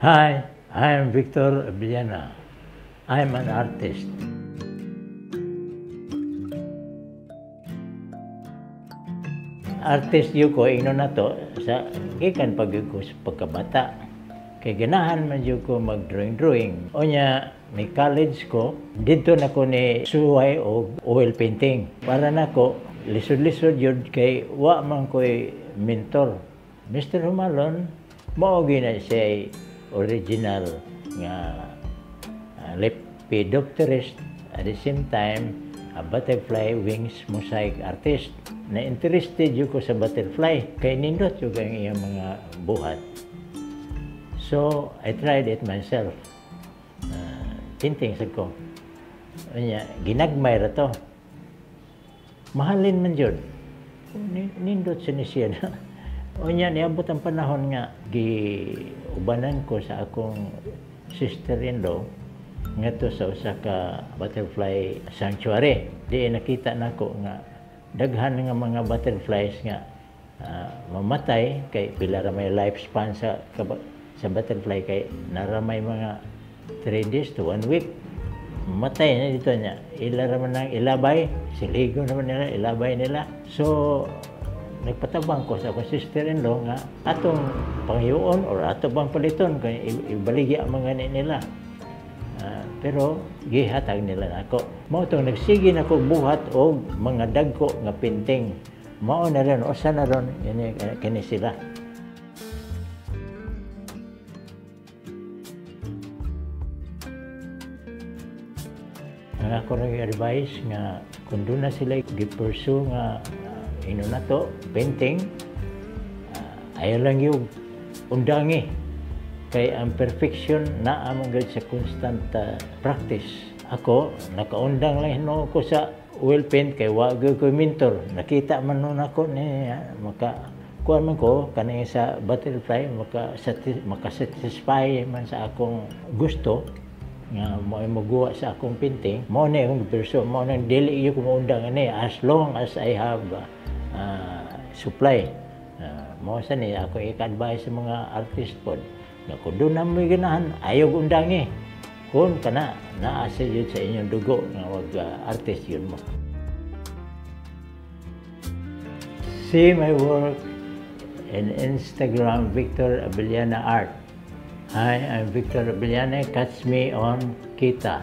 Hi, I am Victor Abellana. I am an artist. Artist yun ko, ino na to, sa ikan pag ko sa pagkabata. Kay ganahan man yun ko mag-drawing-drawing. O niya, may college ko, dito na ko ni suway o oil painting. Para na ko, lisod-lisod yun kay wa man ko'y mentor. Mr. Humalon, maogi na siya original nga lepidopterist at the same time a butterfly wings mosaic artist. Na-interested yun ko sa butterfly, kay nindot yun ang iyang mga buhat. So, I tried it myself. Painting sa ko. Ginagmay ra to. Mahalin man yun. Nindot siya. O niya, niabot ang panahon nga, giubanan ko sa akong sister-in-law nga to sa usa ka butterfly sanctuary. Di nakita na ko nga daghan nga mga butterflies nga mamatay kay pila ra may lifespan sa butterfly kay naramay mga 3 days to 1 week. Mamatay na dito niya. Ila ra man ang ilabay, siligo naman nila, ilabay nila. So, nagpatabang ko sa akong sister-in-law nga atong panghiuon or ato bang paliton kung ibaligya ang mga nila. Pero gihatag nila nako. Mao tong nagsige na ko buhat og mga dagko nga painting. Mao na ron usa na ron kini sila. Ang ako rin advice nga kung doon na sila gi-pursue nga ino na to, painting, ayaw lang yung undangi. Kaya ang perfection na amang sa constant practice. Ako, nakaundang lang ko sa oil paint kay wag ko mentor. Nakita man nun ako kuha man ko kanina sa butterfly, makasatisfy man sa akong gusto nga magawa sa akong painting. Mao na yung perso, mao na dili yung kumuundang as long as I have supply. Mao sa ni ako i-advise sa mga artist pod nga kung doon na may ganahan ayaw undangi kung kana naasa yun sa inyong dugo nga wag artist yun mo. See my work in Instagram, Victor Abellana Art. Hi, I'm Victor Abellana. Catch me on Kita.